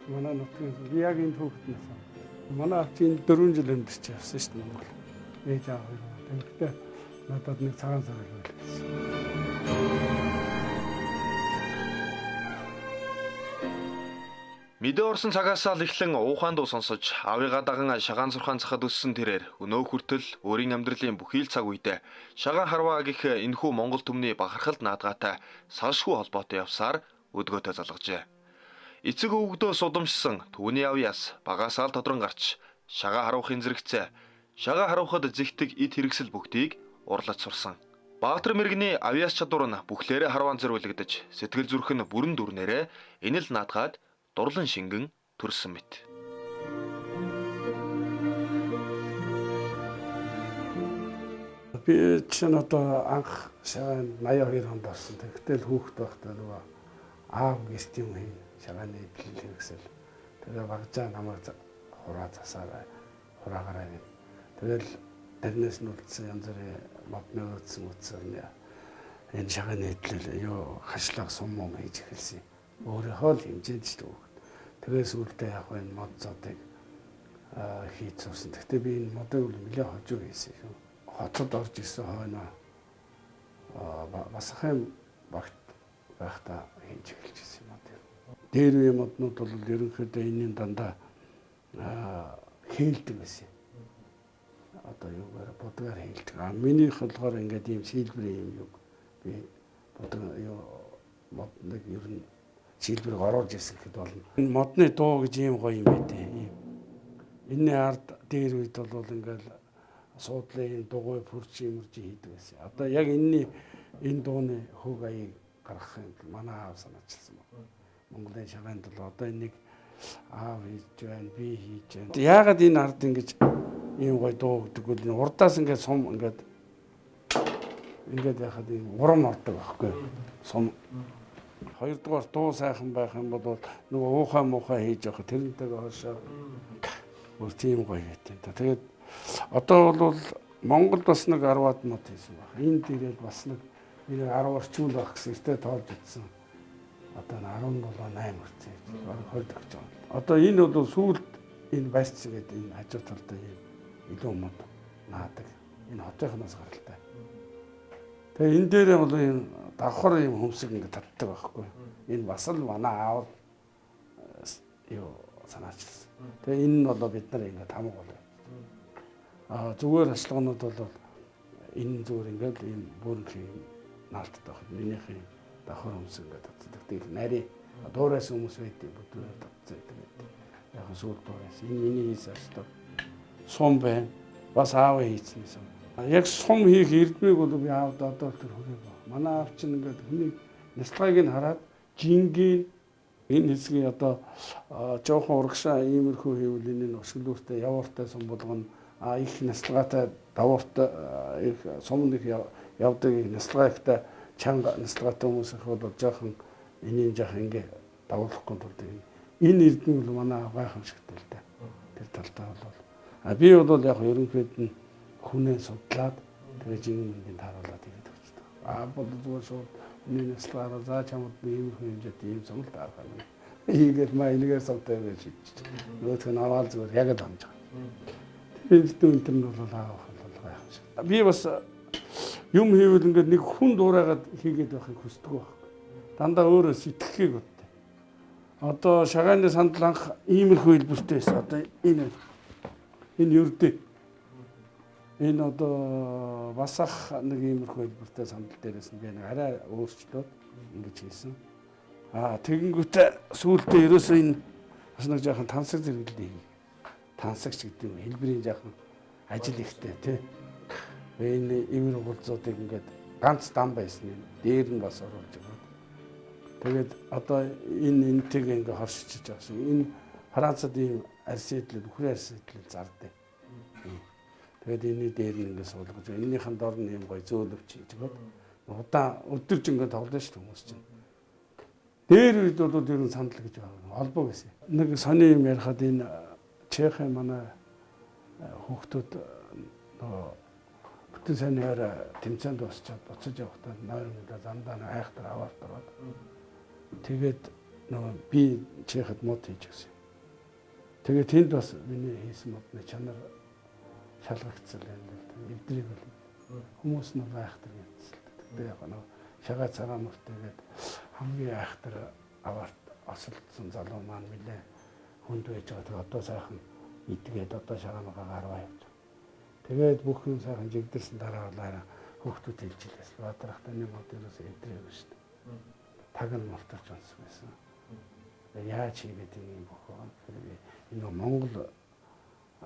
Speaker 2: Манай нутгийн би яг энэ хүүхднээс. Манай аав чинь 4 жил амьдарч явсан шүү дээ Монгол. Ээж аав хоёр. Тэгэхдээ надад нэг цагаан зураг байлаа.
Speaker 1: Мэдээ орсон цагаасаа л эхлэн уухаан дуу сонсож, аавыгаа даган шагаан сурхаан цахад өссөн тэрээр өнөө хүртэл өөрийн амьдралын бүхий л цаг үедээ шагаан харваа гэх энэхүү Монгол түмний бахархалд наадгаатай салшгүй холбоотой явсаар өдгөөтэй залгажээ. Эцэг өвгдөө судамжсан түүний авьяас багасаа л тодрон гарч шагаан харуухын зэрэгцээ, шагаан харуухад зэгтэг эд хэрэгсэл бүгдийг урлаж сурсан. Баатар мэргэний авьяас чадвар нь бүхлээрээ харваан зориулагдаж, сэтгэл зүрх нь бүрэн дүрнээрээ энэ л наадгаад дурлан шингэн төрсөн мэт.
Speaker 2: Би чинь одоо анх 82 онд орсон. Тэгтэл хүүхэд байхдаа нөгөө аав гист юм хийн шагааны эдлэл хэрэгсэл. Тэгээ багжаа намайг хураа засаарай. Хураагараа гэв. Тэгэл тэрнээс нь үлдсэн янз бүрийн модны үтсэн энэ шагааны эдлэл юу хашлаг сум юм хийж эхэлсэн. Өөрийнхөө л хэмжээнд ч шүү. Тэгээс үлдээ яг энэ мод зодыг хийж сурсан. Гэхдээ би энэ модыг нэлээд хожуу хийсэн шүү. Хотод орж ирсэн хойно бас хэм багт байхдаа хийж эхэлж ирсэн юм аа. Дээр үе моднууд бол ерөнхийдөө энэний дандаа хийлдэг байсан. Одоо юугаар бодгаар хийлдэг. Минийх болохоор ингээд ийм сэлбэр юм юу. Би бодог юу модныг ер нь сэлбэрийг оруулж ирсэн гэхэд болно. Энэ модны дуу гэж ийм гоё юм байдэ. Энэний ард дээр үед бол ингээл суудлын дугуй пүрч юмрж хийдэг байсан. Одоо яг энэ дууны хөг аяыг гаргахын манай аав санаачилсан байна. Монголын шагаанд бол одоо энийг аав хийж байна, би хийж байна. Яагаад энэ ард ингэж ийм гоё дуу өгдөг вэ? Урдаас ингээд сум ингээд яхад ийм урам ордог байхгүй сум. Хоёрдугаар дуу сайхан байх юм бол нөгөө уухай муухай хийж явах тэрнтэйгээ хоошоо бүр тийм гоё гэдэг. Тэгээд одоо бол Монголд бас нэг 10-аад мод хийсэн байна. Энд ирээд бас нэг 10 орчим байх гэсэн ихтэй тоолж идсэн. Одоо 17-8 хүрсэн. Бараг 20 гэж байна. Одоо энэ бол сүүлд энэ байрц гэдэг энэ хажуу талдаа илүү мод наадаг. Энэ хотынхоноос гаралтай. Тэгээ энэ дээрээ бол энэ давхар юм хөмсөг ингэ татдаг байхгүй. Энэ бас л манай аав юу санаачилсан. Тэгээ энэ нь бол бид нар ингэ тамга болоо. Зүгээр ашлагнууд бол энэ зүгээр ингээл ийм бүрэн наалттай байх. Минийх юм давхар хөмсөг ингэ татдаг. Тэгээ нарийн дуураас хүмүүс байдаг бүдүүр татдаг гэдэг. Яг сүүл дуураас энэ миний хийсэн ашиг сум байна. Бас аав хийсэн юм. Яг сум хийх эрдмийг бол би аавд одоо тэр хүрээ Манай аав чинь ингээд хүний нялтгааг нь хараад жингийн энэ хэсгийг одоо жоохон урагшаа иймэрхүү хийвэл энэ өсгөлүүртэй явууртай сум болгоно их нялтгаатай давууртай их сум нэг явдаг нялтгаатай чанга нялтгаатай хүмүүс их бол жоохон энийн жоох ингээ давуулахгүй тулд энэ эрдэнэ бол манай гайхамшигтай л дээ. Тэр талдаа бол би бол яг ерөнхийд нь хүнээ судлаад тэгээ жингийн тааруулаад игээд өгчтэй. Бол зүгээр шууд энэ нялтгаараа заа чамд ийм хэмжээтэй ийм сонголт авах юм. Ийгээд маа энэгээр савтай гэж шийдчих. Нөгөөх нь аваад зүгээр яг л амж байгаа. Тэр энэ нь бол аавах бол гайхамшиг. Би бас юм хийвэл ингээд нэг хүн дуурайгаад хийгээд байхыг хүсдэг байх. Дандаа өөрөө сэтгэхийг боддог. Одоо шагааны сандал анх иймэрхүү хэлбэртэй байсан. Одоо энэ ердөө энэ одоо басах нэг иймэрхүү хэлбэртэй сандал дээрээс нь би нэг арай өөрчлөөд ингэж хийсэн. Тэгэнгүүтээ сүүлдээ ерөөсөө энэ бас нэг жоохон тансаг зэрэглээ. Тансагч гэдэг юм хэлбэрийн жоохон ажил ихтэй тий. Энэ ивэр гулзуудыг ингээд ганц дан байсан юм. Дээр нь бас оруулж байгаа. Тэгээд одоо энэ энтиг ингээ хоршиж байгаа шиг энэ Францад ийм арсидлэл бүхний арсидлэл зардыг. Тэгээд энэний дээр нь ингээ суулгаж энэнийхэн дор нь ийм гоё зөөлөвч хийж байгаа. Удаан өдөрж ингээ тоглоно шүү хүмүүс чинь. Дээр үед бол ер нь сандал гэж байгаа. Холбоо гэсэн. Нэг сони юм ярихад энэ Чехийн манай хүүхдүүд нөгөө бүтэн сайн яара тэмцээнд босчоод буцаж явахдаа нойрмодоо замдаа айхтар аваад ороод тэгээд нөгөө би Чехэд мод хийж өгсөн. Тэгээд тэнд бас миний хийсэн модны чанар шалгагдсан юм л. Эвдрийг бол хүмүүс нь айхтар гэсэн. Тэгээд яг нөгөө шагаа цагаан мөртэйгээд хамгийн айхтар аваад осолдсон залуу маань нэлээ хүнд байж байгаа. Тэгээд одоо сайхан идгээд одоо шагаангаа гаргаа явж. Тэгээд бүх юм сайхан жигдэрсэн дараа болоо хүүхдүүд хэлжилээс бадрахтаны модноос эвдрээ шүү дээ. Таг нь мартаж унсан байсан. Яаж хийгээд юм бохоо. Энэ Монгол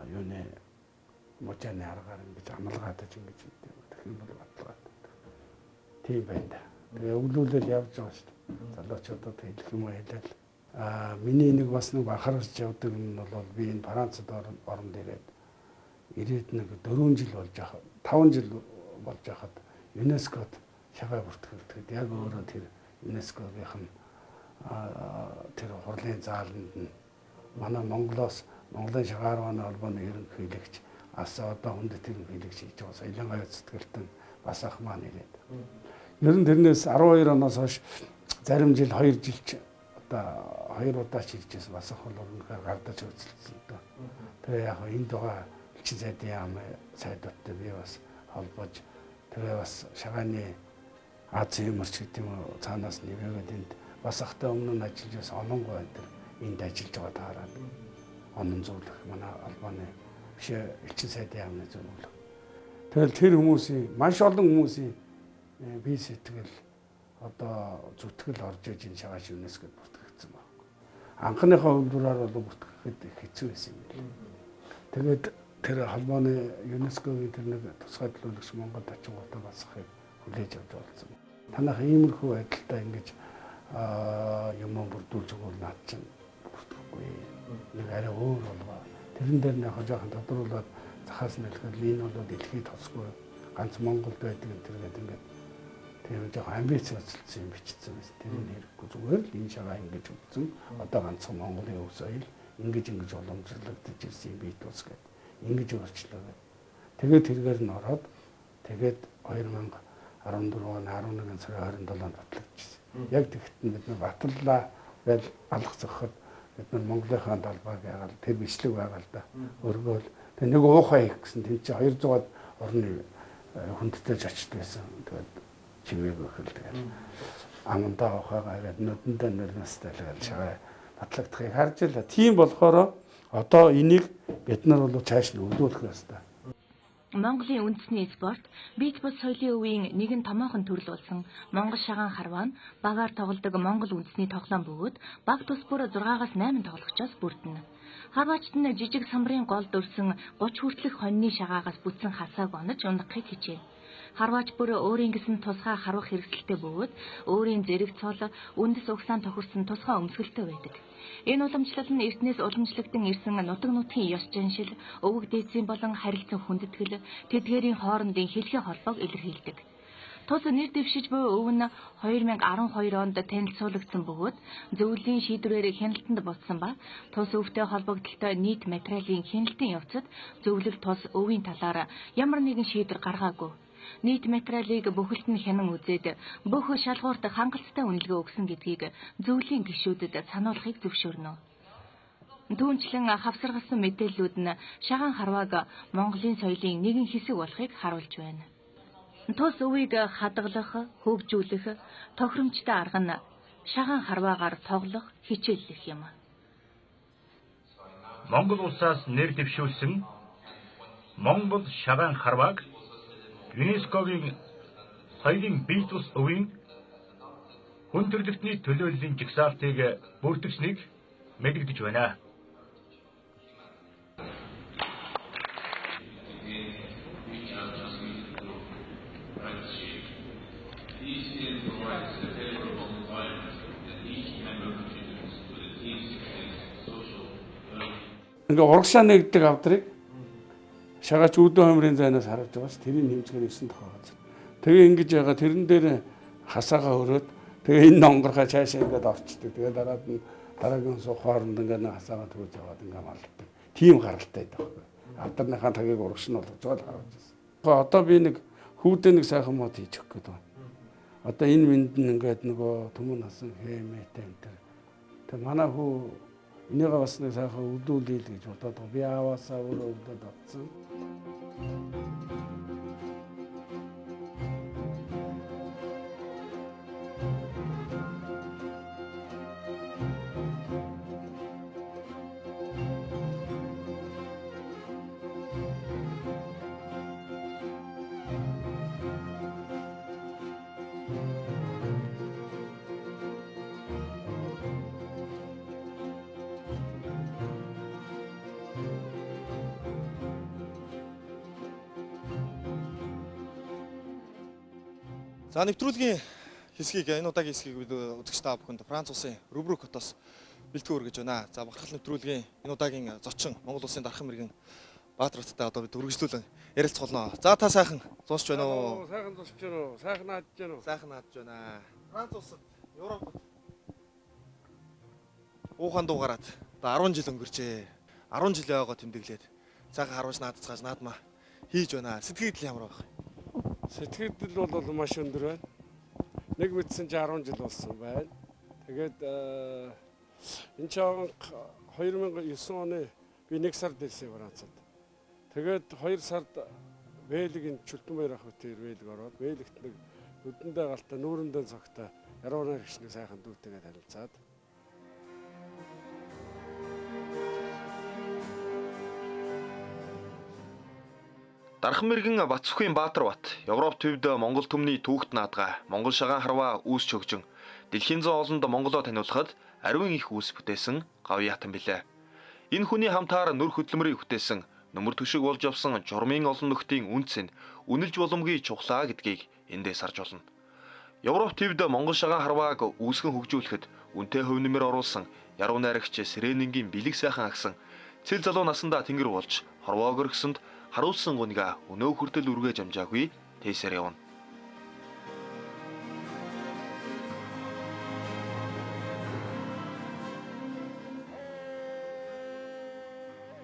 Speaker 2: юуны мужааны аргаар ингэж амлгаадаж ингэж хийдэг. Тэгэх юм бол баталгаад. Тийм байна. Тэгээ өглөөлөл явж байгаа шүү дээ. Залуучуудад хэлэх юм хэлэл. Миний нэг бас нэг анхаарч явдаг юм бол би энэ Францад оронд ирээд ирээд нэг 4 жил болж байгаа. 5 жил болж байхад ЮНЕСКОд шагаа бүртгүүлдэг. Яг өөрөө тэр ЮНЕСКОгийн тэр хурлын зааланд нь манай Монголын шагаарваны холбооны ерөнхийлөгч одоо хүндэт ерөнхийлөгч хийж байгаа соёлын аюул сэтгэлтэн бас ах маань ирээд. Ер нь тэрнээс 12 оноос хойш зарим жил 2 жилч одоо 2 удаа ч иржсэн бас ах бол үнэхээр гардаж үзэлцсэн дөө. Тэгээ яг энд байгаа элчин сайдын яам сайдуудтай би бас холбож тэгээ бас шагааны Азийн юмрч гэдэг юм уу цаанаас нэгээд энд бас ахтай өмнө нь ажиллаж байсан ононгой энэ энд ажиллаж байгаа таараад онон зөвлөх манай албаны биш элчин сайдын яамны зөвлөх. Тэгэл тэр хүмүүсийн маш олон хүмүүсийн бие сэтгэл одоо зүтгэл орж иж энэ шагаач ЮНЕСКОд бүртгэгдсэн байна. Анхныхаа хувьдураар бол бүртгэхэд хэцүү байсан юм. Тэгээд тэр холбооны ЮНЕСКОгийн тэр нэг тусгай төлөөлөгч Монголд очингуудаа басахыг хүлээж авч болсон. Танах иймэрхүү байдалтай ингэж юм бүрдүүлж өгвөл наад чинь бүртгэхгүй. Нэг арай өөр болоо. Тэрэн дээр нэг жоохон тодруулаад захаас нь хэлэхэд энэ бол дэлхийд тосгүй ганц Монголд байдаг энэ төргээд ингээд тэр жоохон амбиц өсөлтсөн юм бичсэн байсан. Тэр нь хэрэггүй зүгээр л энэ шагаа ингэж өгсөн. Одоо ганцхан Монголын өв соёл ингэж уламжлагдаж ирсэн юм бий тус гэдэг. Ингэж өөрчлөө гэдэг. Тэгээд тэргээр нь ороод тэгээд 2014 он 11 сарын 27-нд батлагдчихсэн. Яг тэгэхэд бид нар батллаа гэж алах зохиод бид нар Монголынхаа талбайг яагаад тэр бичлэг байгаа л да. Өргөөл тэг нэг уухай их гэсэн тийм чи 200-аад орны хүндтэй очдөг байсан. Тэгээд чимээг өгөл тэгээд амандаа ухаагаа гэдэг нүдэндээ нэрнэстэй л шагаа батлагдахыг харж л тийм болохоор одоо энийг бид нар бол цааш нь өргөөлөх ёстой.
Speaker 3: Монголын үндэсний спорт бит бус соёлын үеийн нэгэн томоохон төрөл болсон Монгол шагаан харваа нь багаар тоглодог Монгол үндэсний тоглоом бөгөөд баг тус бүр 6-8 тоглогчоос бүрдэнэ. Харваачд нь жижиг самбарын голд өрсөн 30 хүртэлх хоньны шагаагаас бүтсэн хасааг онож унахыг хичээ. Харваач бүр өөрийн гэсэн тусгай харвах хэрэгсэлтэй бөгөөд өөрийн зэрэг цол үндэс угсаан тохирсон тусгай өмсгөлтэй байдаг. Энэ уламжлал нь эртнээс уламжлагдсан ирсэн нутаг нутгийн ёс заншил, өвөг дээдсийн болон харилцан хүндэтгэл, тэдгээрийн хоорондын хэлхий холбоог илэрхийлдэг. Тус нэр дэвшиж буй өв нь 2012 онд танилцуулагдсан бөгөөд зөвлөлийн шийдвэрээр хяналтанд буцсан ба тус өвтэй холбогдлолтой нийт материалын хяналтын явцад зөвлөл тус өвийн талаар ямар нэгэн шийдвэр гаргаагүй. Нийт материалыг бүхэлд нь хянан үзээд бүх шалгуурт хангалттай үнэлгээ өгсөн гэдгийг зөвлөлийн гишүүдэд сануулахыг зөвшөөрнө. Түүнчлэн хавсаргалсан мэдээллүүд нь шагаан харвааг Монголын соёлын нэгэн хэсэг болохыг харуулж байна. Тус өвийг хадгалах, хөгжүүлэх, тохиромжтой арга нь шагаан харваагаар тоглох, хичээллэх юм.
Speaker 4: Монгол улсаас нэр дэвшүүлсэн Монгол шагаан харвааг ЮНЕСКОгийн соёлын бие тус өвийн хүн төрөлхтний төлөөллийн жагсаалтыг бүртгэснэг мэдэгдэж байна.
Speaker 2: Ингээ урагшаа нэгдэг авдрыг шагаач үүдэн хомрын зайнаас харж байгаас тэрийг нэмцгээр ирсэн тохиолдож. Тэгээ ингэж яга тэрэн дээр хасаагаа өрөөд тэгээ энэ онгорхоо цаашаа ингээд орчдөг. Тэгээ дараагийн суух хооронд ингээд хасаагаа төрөж яваад ингээд малддаг. Тийм гаралтай байдаг. Авдарныхаа тагийг урагш нь болгож байгаа л харуулж байна. Одоо би нэг хүүдээ нэг сайхан мод хийчих гээд байна. Одоо энэ минд нь ингээд нөгөө түмэн хасан хэмээтэй энэ төр. Тэгээ манай хүү энийгээ бас нэг сайхан өдүүлээл гэж бодоод би ааваасаа өөрөө өдөөд авсан.
Speaker 1: За нэвтрүүлгийн хэсгийг энэ удаагийн хэсгийг бид үзэгч та бүхэнд Франц улсын Рубрук хотоос бэлтгэн өргөж байна. За бахархал нэвтрүүлгийн энэ удаагийн зочин Монгол улсын дархан мэргэн Баатар хоттой одоо бид үргэлжлүүлэн ярилцуулна. За та сайхан зоосч байна уу?
Speaker 2: Сайхан зоосч байна уу? Сайхан наадж байна уу?
Speaker 1: Сайхан наадж байна. Франц улсад Европод уухан дуугараад одоо 10 жил өнгөрчээ. 10 жилээ байгаа тэмдэглээд сайхан харуулж наадцгааж наадмаа хийж байна. Сэтгэл ямар байх вэ?
Speaker 2: Сэтгэл бол маш өндөр байна. Нэг мэдсэн чи 10 жил болсон байна. Тэгээд энэ ч 2009 оны би 1 сард ирсэн Францад. Тэгээд 2 сард Бэлгийн Чүлтэнбаяр ах хөтөр Бэлг ороод Бэлгт нэг өдөндөө галтаа нүүрэндээ цогтой яруугаар гişний сайхан дүүтэйгээ танилцаад
Speaker 1: Дархан мэргэн Бацүхийн Баатар бат Европ төвд Монгол төмний түүхт наадгаа Монгол шагаан харваа үүсч хөгжин дэлхийн зүүн олонд Монголоо таниулахад ариун их үүс бүтээсэн гав ятан билээ. Энэ хүний хамтаар нүр хөдлөмрийг бүтээсэн нөмөр төшиг болж явсан журмын олон нөхдийн үнц нь үнэлж боломгүй чухлаа гэдгийг эндээс харж болно. Европ төвд Монгол шагаан харвааг үүсгэн хөгжүүлэхэд үнэтэй хувь нэмэр оруулсан яруу найрагч Сиренингийн бэлэг сайхан агсан цэл залуу насандаа тэнгэр болж хорвоогор гисэнд харуулсан гунига өнөө хүртэл үргэж амжаагүй тээсээр явна.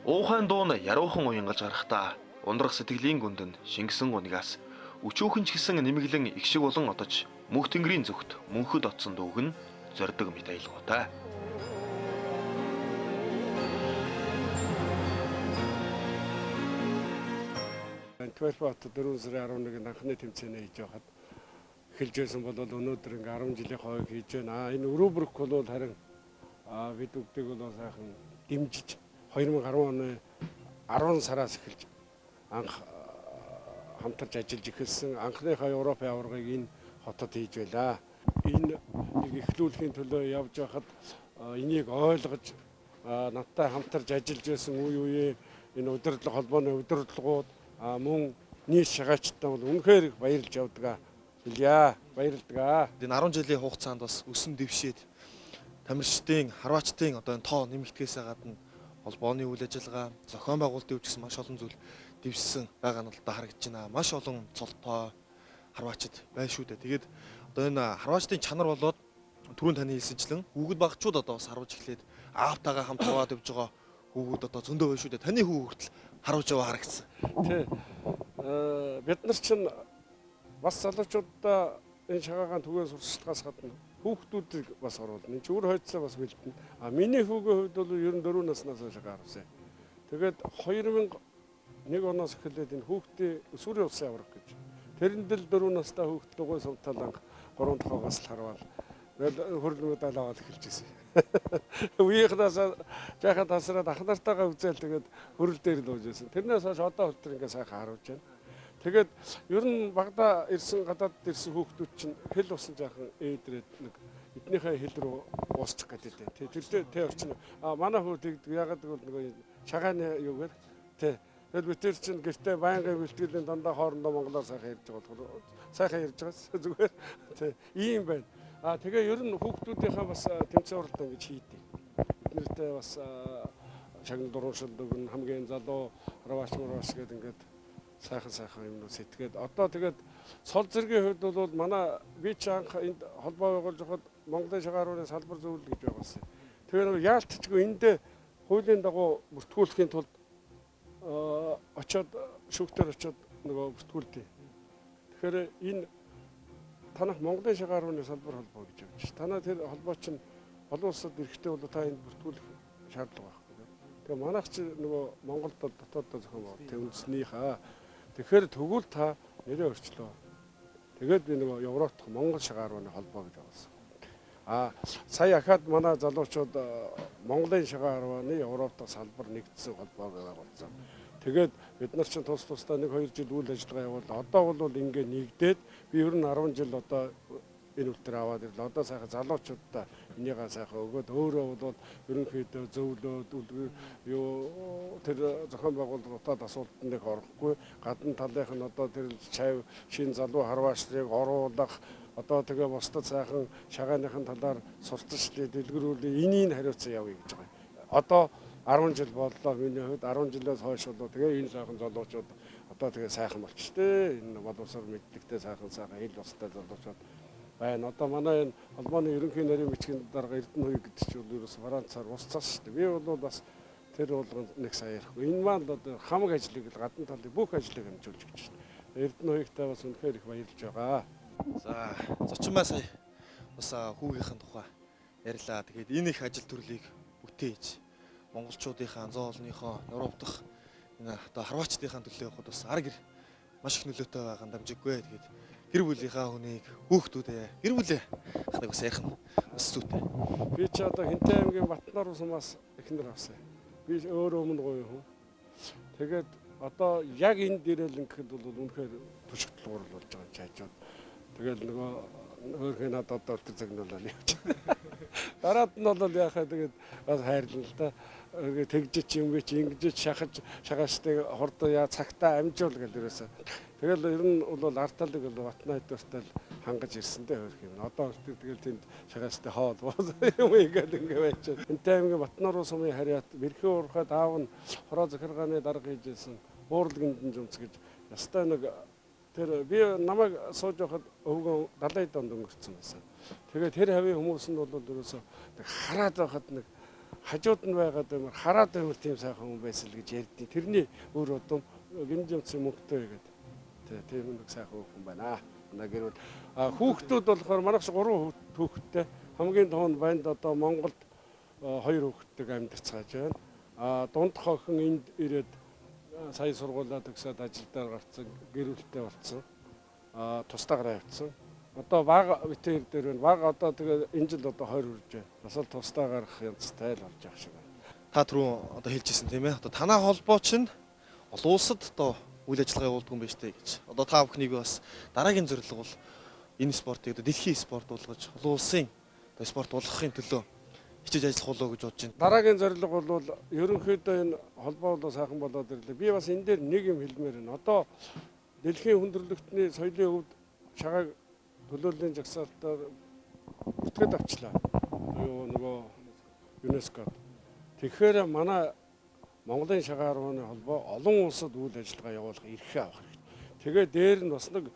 Speaker 1: Уухан дуун яруухан уянгалж гарахдаа ундрах сэтгэлийн гүнд нь шингэсэн гунигаас өчүүхэн ч гэсэн нэмэглэн их шиг болон одож мөнх тэнгэрийн зүгт мөнхөд отсон дүүг нь зордог мэт аялгуутай.
Speaker 2: Антверпт 4 сарын 11-нд анхны тэмцээнээ хийж байхад эхэлж байсан бол өнөөдөр ингээ 10 жилийн хойг хийж байна. Энэ Рубрук бол харин бид бүгдийг бол сайхан дэмжиж 2010 оны 10 сараас эхэлж анх хамтарч ажиллаж эхэлсэн анхныхаа Европын аваргыг энэ хотод хийж байлаа. Энэ нэг эхлүүлэхийн төлөө явж байхад энийг ойлгож надтай хамтарч ажиллаж байсан үе үе энэ удирдлага холбооны удирдлагууд мөн нийт шагаачтай бол үнэхээр их баярлж явдаг хэлье. Баярлдаг.
Speaker 1: Энэ 10 жилийн хугацаанд бас өсөн дэвшээд тамирчдын, харваачдын одоо энэ тоо нэмэгдэхээс гадна холбооны үйл ажиллагаа, зохион байгуулалтын үйл гэсэн маш олон зүйл дэвшсэн байгаа нь одоо харагдаж байна. Маш олон цолтой харваачд байна шүү дээ. Тэгээд одоо энэ харваачдын чанар болоод түрүүн таны хэлсэнчлэн хүүхэд багчууд одоо бас харуулж эхлээд аавтайгаа хамт яваад явж байгаа хүүхэд одоо зөндөө байна шүү дээ. Таны хүү хүртэл харуулж яваа харагдсан.
Speaker 2: Тий. Бид нар чинь бас залуучуудаа энэ шагаагаан түгээс сурчлагаас гадна хүүхдүүдийг бас оруулна. Энэ ч өөр хойцоо бас бэлдэнэ. Миний хүүгийн хувьд бол 94 наснаас хойш гарсан. Тэгээд 2001 оноос эхлээд энэ хүүхдийн өсвөрийн усын авраг гэж. Тэрэндэл 4 настай хүүхд дугуй сувталан 3 дахь харвал хөрлөмөд аваад эхэлж ирсэн. Үеийнхнаас жаахан тасраад ах нартайгаа үзэл тэгээд хөрөл дээр л ууж байсан. Тэрнээс хойш одоо хүртэл ингээ сайхан харуулж байна. Тэгээд ер нь багада ирсэн гадаад ирсэн хүүхдүүд чинь хэл усан жаахан ээдрээд нэг эднийхээ хэл рүү уусчих гэдэг дээ. Тэр орчин манай хүү тэгдэг ягаад гэвэл нөгөө шагааны юугаар тий. Тэгэл бид тэр чинь гэртээ байнгын бэлтгэлийн дандаа хоорондоо монголоор сайхан ярьж байгаа болохоор сайхан ярьж байгаа зүгээр тий. Ийм байна. Тэгээ ер нь хүүхдүүдийнхээ бас тэмцээн уралдаан гэж хийдэг. Биднэртээ бас шагнал дуруушил дүгэн хамгийн залуу харваач гэдэг ингээд сайхан юмнууд сэтгээд одоо тэгээд цол зэргийн хувьд бол манай би ч анх энд холбоо байгуулж байхад Монголын шагаар рууны салбар зөвлөл гэж байгуулсан. Тэгэхээр яалтчгүй эндээ хуулийн дагуу бүртгүүлэхийн тулд очоод шүүгтэр очоод нөгөө бүртгүүлдэг. Тэгэхээр энэ танах Монголын шагаар рууны салбар холбоо гэж явж байна. Танаа тэр холбоо чинь олон улсад эрэхтэй бол та энд бүртгүүлэх шаардлага байхгүй. Тэгээ манайх чи нөгөө Монголд дотооддоо зохион байгуулалт тэг үндэснийхээ. Тэгэхээр тэгвэл та нэрээ өөрчлөө. Тэгээд би нөгөө Европ дахь Монгол шагаар рууны холбоо гэж байгуулсан. Сая ахад манай залуучууд Монголын шагаар рууны Европ дахь салбар нэгдсэн холбоог байгуулсан. Тэгээд бид нар чинь тусдаа 1-2 жил үйл ажиллагаа явуулаад одоо бол ингээ нэгдээд би ер нь 10 жил одоо энэ үлтэр аваад ирлээ. Одоо сайхан залуучуудаа энийгээ сайхан өгөөд өөрөө бол ерөнхийдөө зөвлөөд юу тэр зохион байгуулалтад асуултанд нэг орохгүй гадна талынх нь одоо тэр чав шин залуу харваачлыг оруулах одоо тэгээ бусдад сайхан шагааныхын талаар сурталч дэлгэрүүлээ энийг хариуцсан явъя гэж байгаа. Одоо 10 жил боллоо миний хувьд 10 жилээс хойш бол тэгээ энэ сайхан залуучууд одоо тэгээ сайхан болчихтэй энэ боловсрол мэддэгтэй сайхан хэл устай залуучууд байна. Одоо манай энэ холбооны ерөнхий нарийн бичгийн дарга Эрдэнэ хувь гэдэг чинь бол ерөөс Францаар усцаас шүү дээ. Би бол бас тэр болгонд нэг сая ярихгүй. Энэ маань одоо хамаг ажлыг л гадна талын бүх ажлыг хэмжүүлж гэж байна. Эрдэнэ хувьтай бас үнэхээр их баярлж байгаа.
Speaker 1: За зочинмаа сая бас хүүгийнхэн тухай ярьлаа. Тэгээд энэ их ажил төрлийг бүтээж монголчуудынхаа зоолныхоо Европ дахь энэ одоо харваачдынхаа төлөө явахад бас арга маш их нөлөөтэй байгаа юм дамжиггүй. Тэгээд гэр бүлийнхаа хүнийг хүүхдүүдээ гэр бүлээ ханаг бас ярих нь бас зүйтэй.
Speaker 2: Би ч одоо Хинтэй аймгийн Батнаар усмаас эхнэр авсан. Би өөрөө өмнө гоё хүн. Тэгээд одоо яг энд ирэл ингээд бол үнэхээр төшөлтөл болж байгаа юм чаажууд. Тэгээд нөгөө өөрхөн надад одоо тэр загнуулаад явж байгаа. Дараад нь бол яхаа тэгээд бас хайрлан л да. Тэгжиж юм гэж ингэж шахажтай хордоо яа цагтаа амжуул гэл ерөөсөө. Тэгэл ер нь бол арталыг бол Батнаа хэдвэртэл хангаж ирсэндээ хөрх юм. Одоо тэгэл тэнд шахажтай хоол юм игээд ингэ байж. Энтэй аймгийн Батнаар сумын харьяат Мэрхий уурхад аав нь хороо захиргааны дарга хийжсэн. Буурлгиндэн жумц гэж ястай нэг тэр би намайг сууж байхад өвгөн 70 донд өнгөрцөн байсан. Тэгээд тэр хавийн хүмүүс нь бол ерөөсөө хараад байхад нэг хажууд нь байгаад амар хараад амар тийм сайхан хүн байсан л гэж ярьдیں۔ Тэрний өөр удам гинжимцэн мөнгөтэй гэдэг. Тийм нэг сайхан хүн байна. Нагэрвэл хүүхдүүд болохоор манайх 3 хүүхэдтэй хамгийн тоон банд одоо Монголд 2 хүүхэдтэйг амьдарцгааж байна. Дунд хохин энд ирээд сая сургуулаа төгсөөд ажил дээр гарцсан, гэр бүлтэй болсон. Тустаагаар явцсан. Одоо баг битээр дээр байна. Баг одоо тэгээ энэ жил одоо 20 хүрж байна. Бас л тустаа гарах янзтай л болж байгаа шиг байна.
Speaker 1: Та түрүү одоо хэлжсэн тийм ээ. Одоо танаа холбоо чинь олон улсад одоо үйл ажиллагаа явуулдаг юм байна штэ гэж. Одоо та бүхнийг бас дараагийн зорилго бол энэ спортыг одоо дэлхийн спорт болгож олон улсын одоо спорт болгохын төлөө хичээж ажиллах болоо гэж бодож байна.
Speaker 2: Дараагийн зорилго бол ерөнхийдөө энэ холбоо бол сайхан болоод ирлээ. Би бас энэ дээр нэг юм хэлмээр байна. Одоо дэлхийн хүндрэлтний соёлын хувьд шагааг төлөөллийн жагсаалтаар бүртгэж авчлаа. Нөгөө ЮНЕСКОд. Тэгэхээр манай Монголын шагаа харваны холбоо олон улсад үйл ажиллагаа явуулах эрхээ авах хэрэгтэй. Тэгээ дээр нь бас нэг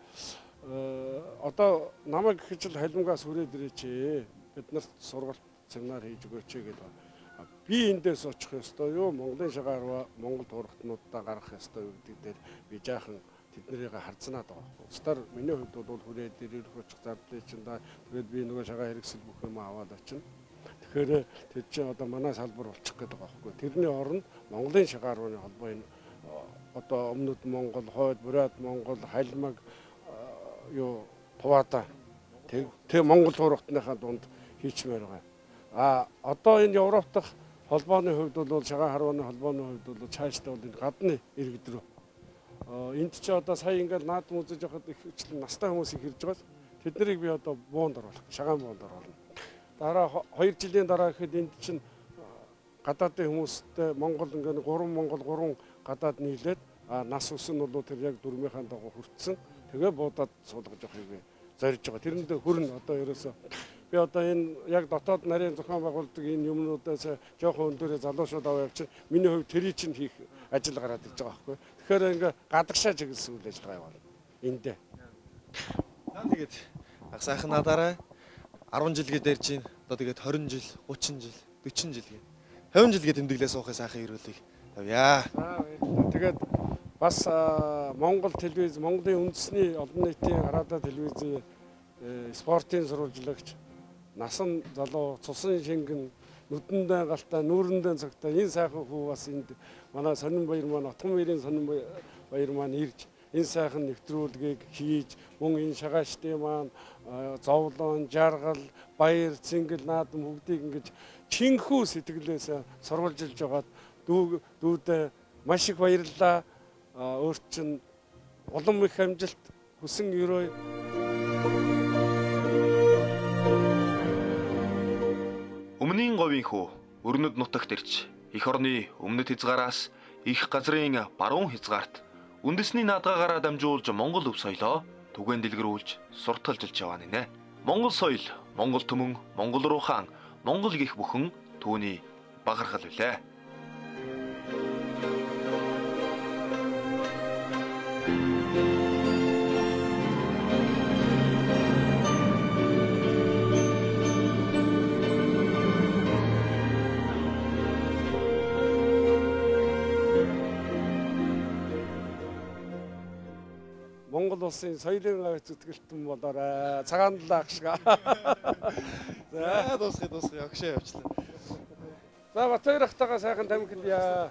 Speaker 2: одоо намайг гэж л халимгаас хүрээд ирээч. Бид нарт сургалт семинар хийж өгөөч гэдэг. Би эндээс очих ёстой юу? Монголын шагаа харваа Монгол турхтнуудаа гаргах ёстой гэдэг дээр би жаахан тэднийг харцнаад байгаа. Устаар миний хувьд бол хүрээд ирэх очих зардлыг чинь да тэгээд би нөгөө шагаа хэрэгсэл бүх юм аваад очино. Тэгэхээр тэр чинь одоо манай салбар болчих гээд байгаа байхгүй. Тэрний оронд Монголын шагаа харваны холбоо энэ одоо өмнөд Монгол, хойд Бурят Монгол, Халимаг Туваада тэг Монгол турхтныхаа дунд хийчмээр байгаа. Одоо энэ Европ дахь холбооны хувьд бол шагаа харваны холбооны хувьд бол цаашдаа бол энэ гадны иргэд рүү энд чи одоо сая ингээл наадам үзэж явахад их хвчлэн настай хүмүүс их ирж байгаа. Тэднийг би одоо буунд оруулах, шагаан буунд оруулна. Дараа 2 жилийн дараа гэхэд энд чинь гадаадын хүмүүстэй Монгол ингээд 3 Монгол 3 гадаад нийлээд нас ус нь бол тэр яг дөрмийнхаа дагуу хүртсэн. Тэгээ буудаад суулгаж явахыг зорж байгаа. Тэрэнд хүрнэ одоо ерөөсөө би одоо энэ яг дотоод нарийн зохион байгуулдаг энэ юмнуудаас жоохон өндөрөө залуучууд аваа явчих. Миний хувьд тэрий чинь хийх ажил гараад ирж байгаа байхгүй. Тэгэхээр ингээ гадагшаа чиглэсэн үйл ажиллагаа явуулна. Эндээ.
Speaker 1: Тэгээд ах сайхан надараа 10 жил гээд ярьж байна. Одоо тэгээд 20 жил, 30 жил, 40 жил гээ. 50 жил гээд тэмдэглээ суухын сайхан ирүүлэг тавья.
Speaker 2: Тэгээд бас Монгол телевиз, Монголын үндэсний олон нийтийн хараада телевизийн спортын сурвалжлагч насан залуу цусан шингэн нүдэндээ галтаа нүүрэндээ цагтаа энэ сайхан хүү бас энд манай сонин баяр маань Отгон мэрийн сонин баяр маань ирж энэ сайхан нэвтрүүлгийг хийж мөн энэ шагаачдын маань зовлон, жаргал, баяр, цэнгэл, наадам бүгдийг ингэж чинхүү сэтгэлээс сурвалжилж байгаад дүүдээ маш их баярлалаа. Өөрт чинь улам их амжилт хүсэн өрөө.
Speaker 1: Өмнгийн говийн хүү өрнөд нутагт ирж эх орны өмнөд хязгаараас их газрын баруун хязгаарт үндэсний наадгаагаараа дамжуулж Монгол өв соёлоо түгээн дэлгэрүүлж сурталжилж яваа нэ. Монгол соёл, Монгол түмэн, Монгол руухан, Монгол гих бүхэн түүний багархал үлээ.
Speaker 2: Монгол улсын соёлын авь зүтгэлтэн болоорой. Цагаан далаа шиг.
Speaker 1: За дуусгая огшоо явчлаа.
Speaker 2: За Батбаяр ахтайгаа сайхан тамхилъя.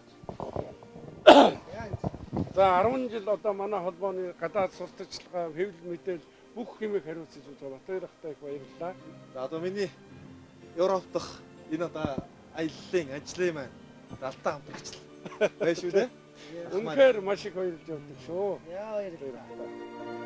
Speaker 2: За 10 жил одоо манай холбооны гадаад сурталчилгаа, хэвлэл мэдээл бүх юмыг хариуцж байгаа Батбаяр ахтай их баярлалаа.
Speaker 1: За одоо миний Европ дахь энэ одоо аяллаа ажлын маань далтаа хамтрагч байна шүү дээ.
Speaker 2: Үнэхээр маш их баярлж явдаг шүү.
Speaker 5: Яа баярлалаа.